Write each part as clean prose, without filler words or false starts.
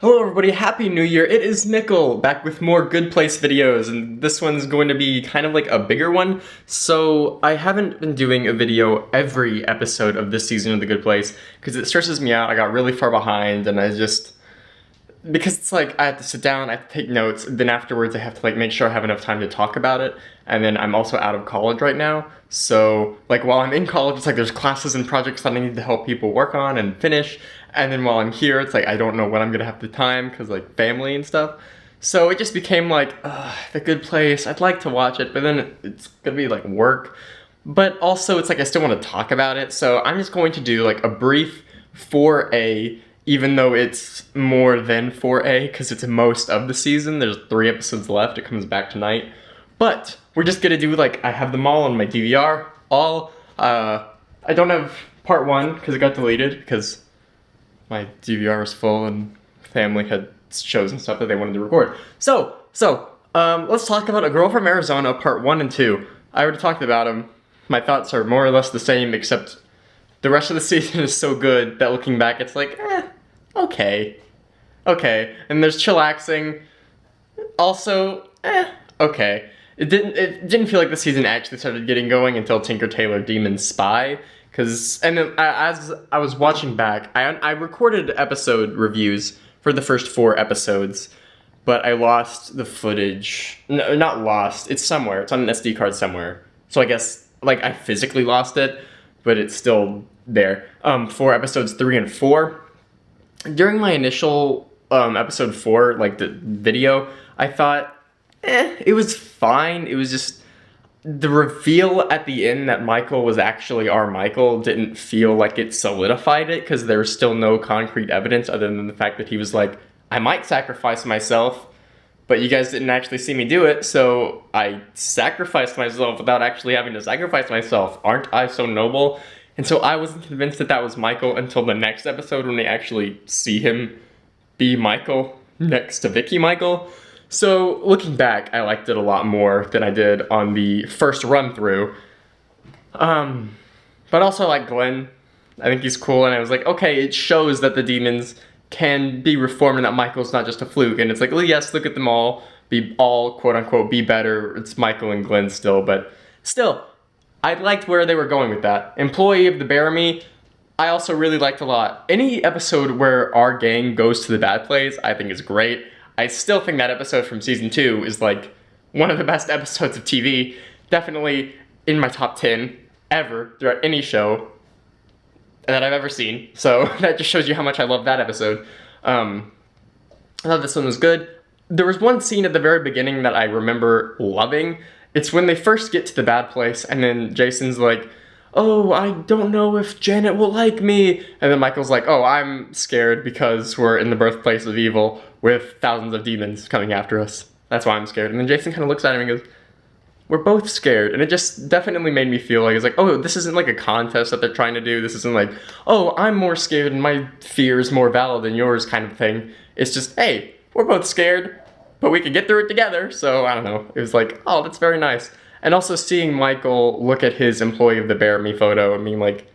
Hello everybody, Happy New Year! It is Nickel, back with more Good Place videos, and this one's going to be kind of like a bigger one. So, I haven't been doing a video every episode of this season of The Good Place, because it stresses me out. I got really far behind, and because it's like, I have to sit down, I have to take notes, then afterwards I have to like make sure I have enough time to talk about it, and then I'm also out of college right now, so like while I'm in college, it's like there's classes and projects that I need to help people work on and finish, and then while I'm here, it's like I don't know when I'm gonna have the time, because like family and stuff, so it just became like, The Good Place, I'd like to watch it, but then it's gonna be like work, but also it's like I still want to talk about it, so I'm just going to do like a brief 4A, even though it's more than 4A, because it's most of the season. There's 3 episodes left, it comes back tonight. But we're just gonna do like, I have them all on my DVR, I don't have part 1, because it got deleted, because my DVR was full and family had shows and stuff that they wanted to record. So, let's talk about A Girl from Arizona, part 1 and 2. I already talked about them. My thoughts are more or less the same, except the rest of the season is so good that looking back, it's like, okay. And there's chillaxing. Also, okay. It didn't feel like the season actually started getting going until Tinker Tailor Demon Spy. As I was watching back, I recorded episode reviews for the first 4 episodes, but I lost the footage. No, not lost. It's somewhere. It's on an SD card somewhere. So I guess, like, I physically lost it, but it's still there. For episodes 3 and 4. During my initial episode 4, like the video, I thought, it was fine. It was just the reveal at the end that Michael was actually our Michael didn't feel like it solidified it, because there was still no concrete evidence other than the fact that he was like, I might sacrifice myself, but you guys didn't actually see me do it, so I sacrificed myself without actually having to sacrifice myself. Aren't I so noble? And so I wasn't convinced that that was Michael until the next episode when they actually see him be Michael next to Vicky Michael. So looking back, I liked it a lot more than I did on the first run through. But also I like Glenn. I think he's cool, and I was like, okay, it shows that the demons can be reformed and that Michael's not just a fluke. And it's like, well, yes, look at them all, be all quote unquote be better. It's Michael and Glenn still, but still, I liked where they were going with that. Employee of the Bearimy, I also really liked a lot. Any episode where our gang goes to the bad place, I think is great. I still think that episode from season 2 is like one of the best episodes of TV. Definitely in my top 10 ever throughout any show that I've ever seen. So that just shows you how much I love that episode. I thought this one was good. There was one scene at the very beginning that I remember loving. It's when they first get to the bad place, and then Jason's like, oh, I don't know if Janet will like me. And then Michael's like, oh, I'm scared because we're in the birthplace of evil with thousands of demons coming after us. That's why I'm scared. And then Jason kind of looks at him and goes, we're both scared. And it just definitely made me feel like, it's like, oh, this isn't like a contest that they're trying to do. This isn't like, oh, I'm more scared and my fear is more valid than yours kind of thing. It's just, hey, we're both scared, but we can get through it together. So I don't know. It was like, oh, that's very nice. And also seeing Michael look at his employee of the Bearimy photo and being like,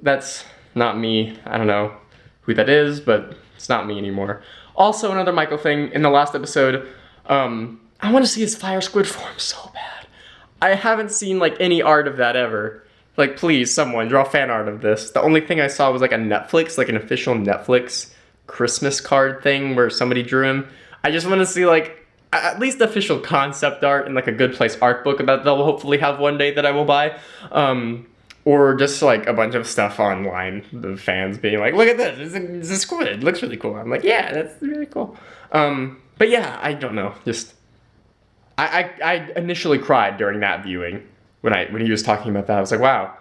that's not me. I don't know who that is, but it's not me anymore. Also, another Michael thing, in the last episode, I want to see his fire squid form so bad. I haven't seen like any art of that ever. Like, please, someone draw fan art of this. The only thing I saw was like a Netflix, like an official Netflix Christmas card thing where somebody drew him. I just want to see like at least official concept art and like a Good Place art book that they'll hopefully have one day that I will buy. Or just like a bunch of stuff online, the fans being like, look at this, it's a squid, it looks really cool. I'm like, yeah, that's really cool. But yeah, I don't know, just, I initially cried during that viewing when he was talking about that. I was like, wow,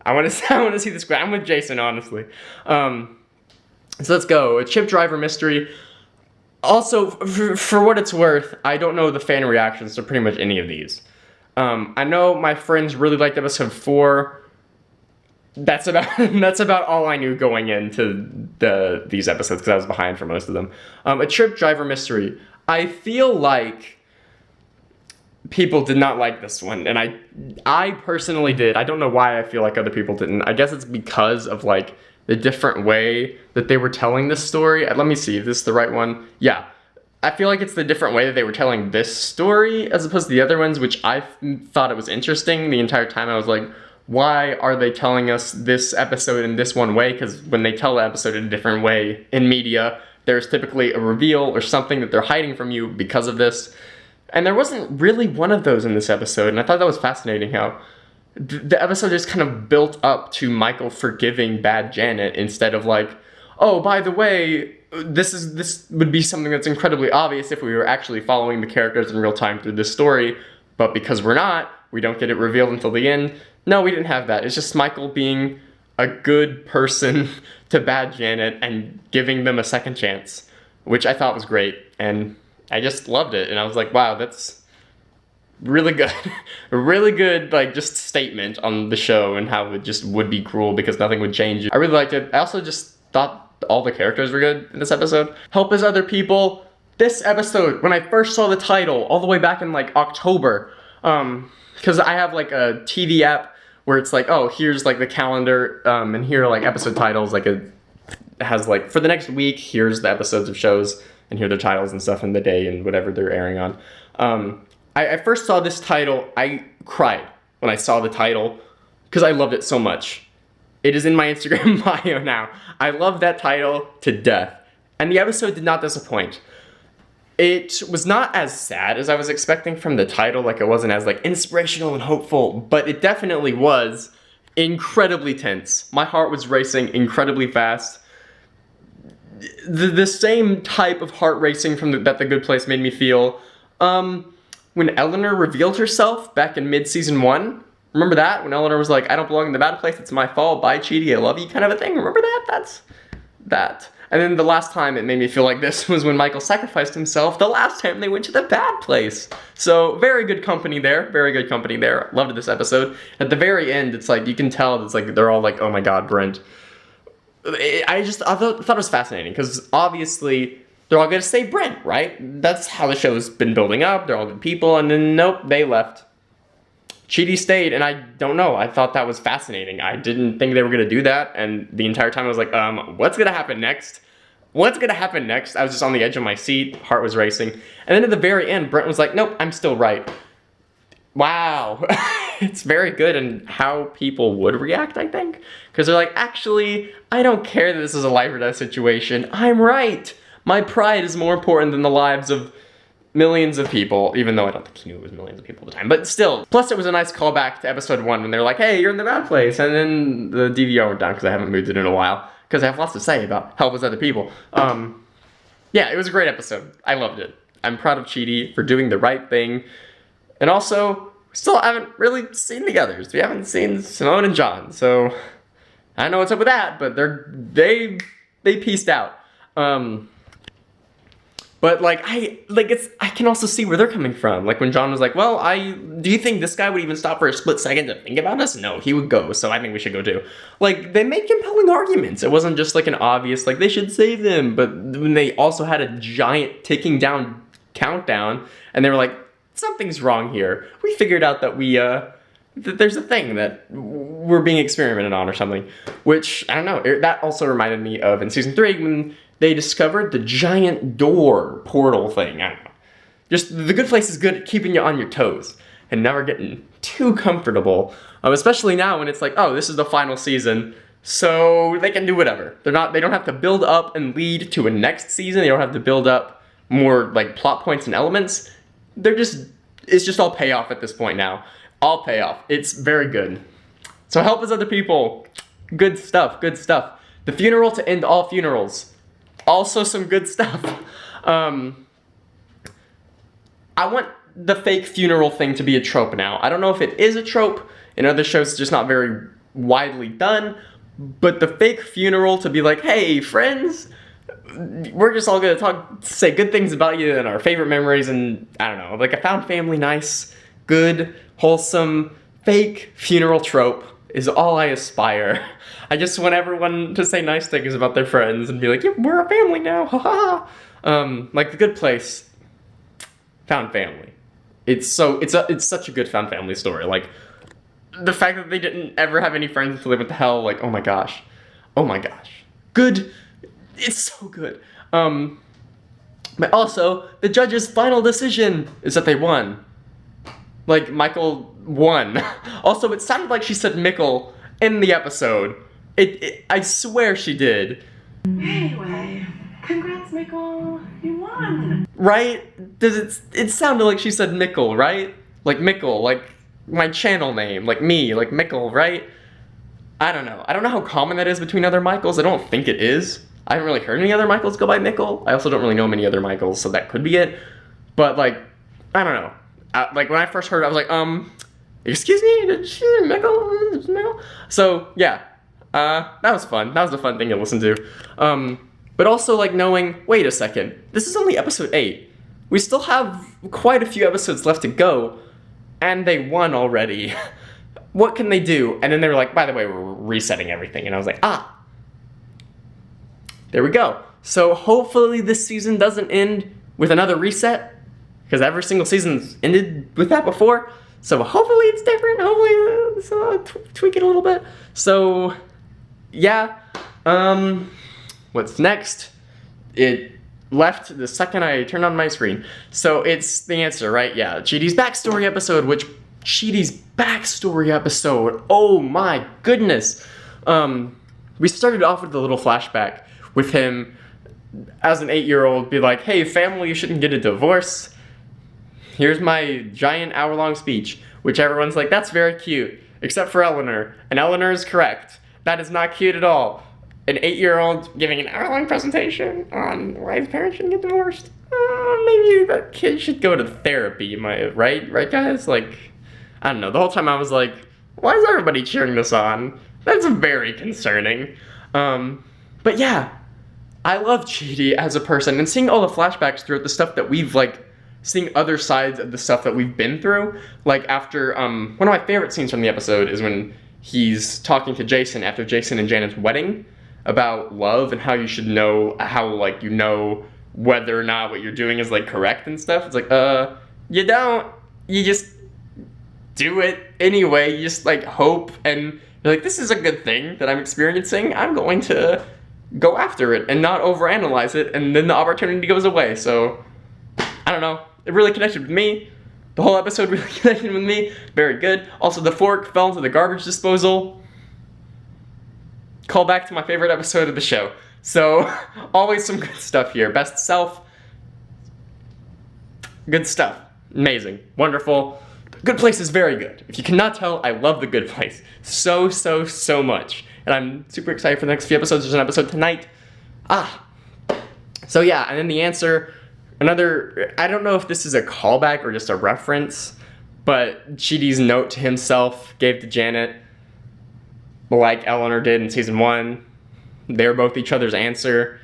I want to see this squid. I'm with Jason, honestly. So let's go, a Chip Driver mystery. Also, for what it's worth, I don't know the fan reactions to pretty much any of these. I know my friends really liked episode 4. That's about all I knew going into these episodes, because I was behind for most of them. A Chip Driver mystery. I feel like people did not like this one, and I personally did. I don't know why I feel like other people didn't. I guess it's because of like the different way that they were telling this story. Let me see if this is the right one. Yeah. I feel like it's the different way that they were telling this story as opposed to the other ones, which I thought it was interesting the entire time. I was like, why are they telling us this episode in this one way? Because when they tell the episode in a different way in media, there's typically a reveal or something that they're hiding from you because of this. And there wasn't really one of those in this episode, and I thought that was fascinating how the episode just kind of built up to Michael forgiving bad Janet instead of like, oh, by the way, this would be something that's incredibly obvious if we were actually following the characters in real time through this story, but because we're not, we don't get it revealed until the end. No, we didn't have that. It's just Michael being a good person to bad Janet and giving them a second chance, which I thought was great, and I just loved it, and I was like, wow, that's really good. A really good, like, just statement on the show and how it just would be cruel because nothing would change. I really liked it. I also just thought all the characters were good in this episode. Help Is Other People. This episode, when I first saw the title, all the way back in, like, October, because I have, like, a TV app where it's like, oh, here's, like, the calendar, and here are, like, episode titles, like, it has, like, for the next week, here's the episodes of shows, and here are their titles and stuff in the day and whatever they're airing on. I first saw this title, I cried when I saw the title, because I loved it so much. It is in my Instagram bio now. I love that title to death. And the episode did not disappoint. It was not as sad as I was expecting from the title, like it wasn't as like inspirational and hopeful, but it definitely was incredibly tense. My heart was racing incredibly fast. The same type of heart racing that The Good Place made me feel when Eleanor revealed herself back in mid-season 1. Remember that? When Eleanor was like, I don't belong in the bad place, it's my fault, bye Chidi, I love you, kind of a thing. Remember that? That's that. And then the last time it made me feel like this was when Michael sacrificed himself, the last time they went to the bad place. So, very good company there, very good company there. Loved this episode. At the very end, it's like, you can tell, it's like, they're all like, oh my god, Brent. I thought it was fascinating, because obviously, they're all gonna save Brent, right? That's how the show's been building up, they're all good people, and then nope, they left. Chidi stayed, and I don't know, I thought that was fascinating. I didn't think they were gonna do that, and the entire time I was like, what's gonna happen next? What's gonna happen next? I was just on the edge of my seat, heart was racing. And then at the very end, Brent was like, nope, I'm still right. Wow. It's very good in how people would react, I think. Because they're like, actually, I don't care that this is a life or death situation. I'm right. My pride is more important than the lives of millions of people, even though I don't think he knew it was millions of people at the time, but still. Plus, it was a nice callback to episode 1 when they're like, hey, you're in the bad place, and then the DVR went down because I haven't moved it in a while, because I have lots to say about Help Is Other People. Yeah, it was a great episode. I loved it. I'm proud of Chidi for doing the right thing, and also, we still haven't really seen the others. We haven't seen Simone and John, so I don't know what's up with that, but they pieced out. But like I can also see where they're coming from. Like when John was like, well, do you think this guy would even stop for a split second to think about us? No, he would go, so I think we should go too. Like, they made compelling arguments. It wasn't just like an obvious, like, they should save them, but when they also had a giant ticking down countdown, and they were like, something's wrong here. We figured out that there's a thing that we're being experimented on or something. Which, I don't know, that also reminded me of in season 3 when they discovered the giant door portal thing. I don't know. Just, The Good Place is good at keeping you on your toes and never getting too comfortable. Especially now when it's like, oh, this is the final season, so they can do whatever. They don't have to build up and lead to a next season. They don't have to build up more like plot points and elements. It's just all payoff at this point now. All payoff. It's very good. So Help Is Other People. Good stuff, good stuff. The Funeral to End All Funerals. Also some good stuff. I want the fake funeral thing to be a trope now. I don't know if it is a trope. In other shows, it's just not very widely done. But the fake funeral to be like, hey, friends, we're just all gonna say good things about you and our favorite memories, and I don't know, like a found family, nice, good, wholesome, fake funeral trope is all I aspire. I just want everyone to say nice things about their friends and be like, yeah, we're a family now, haha. Like The Good Place, found family. It's such a good found family story. Like, the fact that they didn't ever have any friends until they went to hell, like, oh my gosh. Oh my gosh. Good. It's so good. But also, the judge's final decision is that they won. Like, Michael won. Also, it sounded like she said Mikkel in the episode. I swear she did. Anyway, congrats, Mikkel. You won. Right? It sounded like she said Mikkel, right? Like Mikkel, like my channel name, like me, like Mikkel, right? I don't know. I don't know how common that is between other Michaels. I don't think it is. I haven't really heard any other Michaels go by Mikkel. I also don't really know many other Michaels, so that could be it. But, like, I don't know. Like, when I first heard it, I was like, excuse me? Did she say Mikkel? So, yeah. That was fun. That was a fun thing to listen to. But also, like, knowing, wait a second, this is only episode 8. We still have quite a few episodes left to go, and they won already. What can they do? And then they were like, by the way, we're resetting everything. And I was like, there we go. So hopefully this season doesn't end with another reset, because every single season's ended with that before. So hopefully it's different. Hopefully tweak it a little bit. So yeah, what's next? It left the second I turned on my screen. So it's the answer, right? Yeah, Chidi's backstory episode, which Chidi's backstory episode, oh my goodness. We started off with a little flashback with him as an 8-year-old be like, hey family, you shouldn't get a divorce. Here's my giant hour-long speech, which everyone's like, that's very cute, except for Eleanor. And Eleanor is correct. That is not cute at all. An 8-year-old giving an hour-long presentation on why his parents shouldn't get divorced. Maybe that kid should go to therapy, right guys? Like, I don't know. The whole time I was like, why is everybody cheering this on? That's very concerning. But yeah, I love Chidi as a person, and seeing all the flashbacks throughout the stuff that we've, like, seeing other sides of the stuff that we've been through. Like, after, one of my favorite scenes from the episode is when he's talking to Jason after Jason and Janet's wedding about love and how you should know, how, like, you know whether or not what you're doing is, like, correct and stuff. It's like, you don't. You just do it anyway. You just, like, hope, and you're like, this is a good thing that I'm experiencing. I'm going to go after it and not overanalyze it, and then the opportunity goes away. So, I don't know. It really connected with me. The whole episode really connected with me. Very good. Also, the fork fell into the garbage disposal. Call back to my favorite episode of the show. So, always some good stuff here. Best self. Good stuff. Amazing. Wonderful. Good Place is very good. If you cannot tell, I love The Good Place so much. And I'm super excited for the next few episodes. There's an episode tonight. So yeah, and then the answer, I don't know if this is a callback or just a reference, but Chidi's note to himself gave to Janet, like Eleanor did in season 1. They were both each other's answer.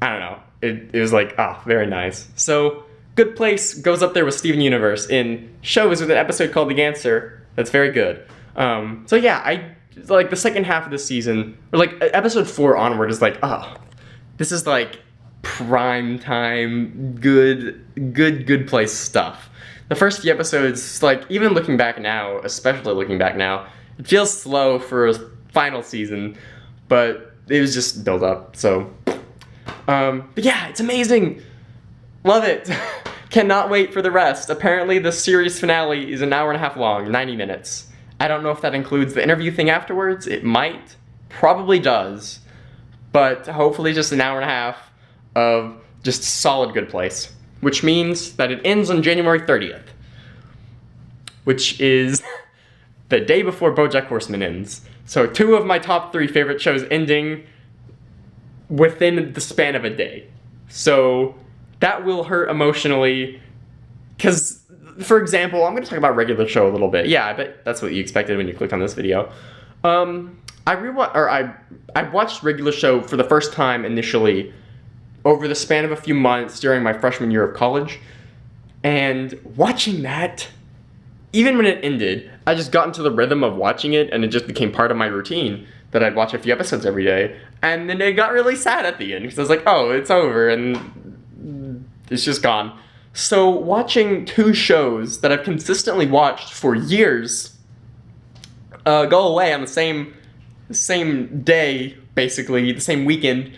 I don't know. It was like, very nice. So, Good Place goes up there with Steven Universe in shows with an episode called The Answer. That's very good. So yeah, I like the second half of the season, or like episode 4 onward is like, this is like prime time, good Place stuff. The first few episodes, like even looking back now, especially looking back now, it feels slow for a final season, but it was just built up. So, but yeah, it's amazing. Love it. Cannot wait for the rest. Apparently the series finale is an hour and a half long, 90 minutes. I don't know if that includes the interview thing afterwards. It might. Probably does. But hopefully just an hour and a half of just solid Good Place. Which means that it ends on January 30th. Which is the day before BoJack Horseman ends. So 2 of my top 3 favorite shows ending within the span of a day. So that will hurt emotionally, because, for example, I'm going to talk about regular show a little bit. Yeah, I bet that's what you expected when you clicked on this video. I watched regular show for the first time initially over the span of a few months during my freshman year of college, and watching that, even when it ended, I just got into the rhythm of watching it, and it just became part of my routine that I'd watch a few episodes every day, and then it got really sad at the end, because I was like, oh, it's over, and it's just gone. So watching 2 shows that I've consistently watched for years go away on the same day, basically the same weekend.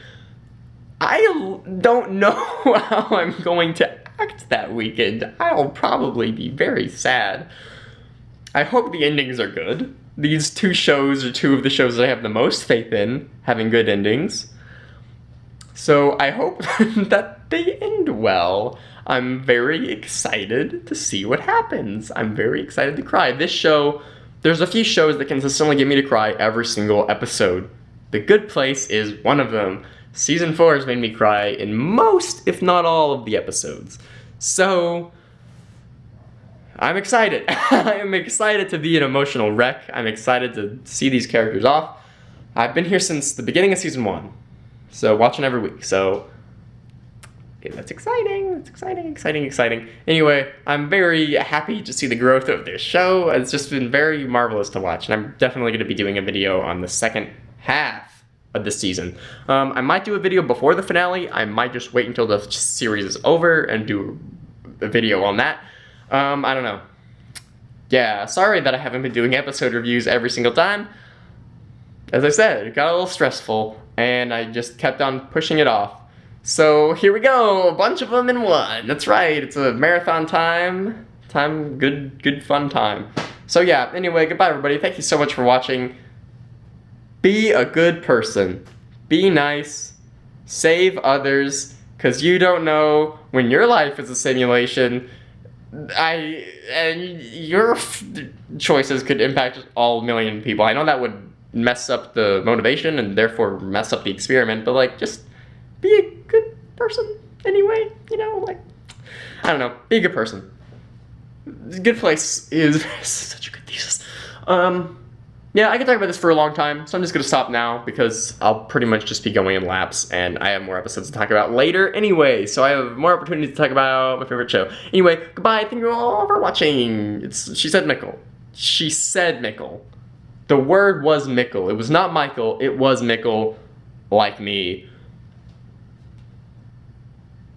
I don't know how I'm going to act that weekend. I'll probably be very sad. I hope the endings are good. These two shows are two of the shows that I have the most faith in having good endings. So I hope that they end well. I'm very excited to see what happens. I'm very excited to cry. This show, there's a few shows that consistently get me to cry every single episode. The Good Place is one of them. Season 4 has made me cry in most, if not all, of the episodes. So, I'm excited. I am excited to be an emotional wreck. I'm excited to see these characters off. I've been here since the beginning of season 1. So, watching every week. So, yeah, that's exciting. That's exciting. Anyway, I'm very happy to see the growth of this show. It's just been very marvelous to watch. And I'm definitely going to be doing a video on the second half of this season. I might do a video before the finale. I might just wait until the series is over and do a video on that. I don't know. Yeah, sorry that I haven't been doing episode reviews every single time. As I said, it got a little stressful, and I just kept on pushing it off. So here we go, a bunch of them in one. That's right, it's a marathon time. Good fun time. So yeah, anyway, goodbye everybody. Thank you so much for watching. Be a good person. Be nice. Save others, because you don't know when your life is a simulation. And your choices could impact all million people. I know that would mess up the motivation and therefore mess up the experiment, but like, just be a good person anyway, you know, like, I don't know, be a good person. Good Place is such a good thesis. Yeah, I could talk about this for a long time, so I'm just gonna stop now because I'll pretty much just be going in laps, and I have more episodes to talk about later anyway, so I have more opportunity to talk about my favorite show. Anyway, goodbye, thank you all for watching. She said Mickle. She said Mickle. The word was Mickle. It was not Michael, it was Mickle, like me.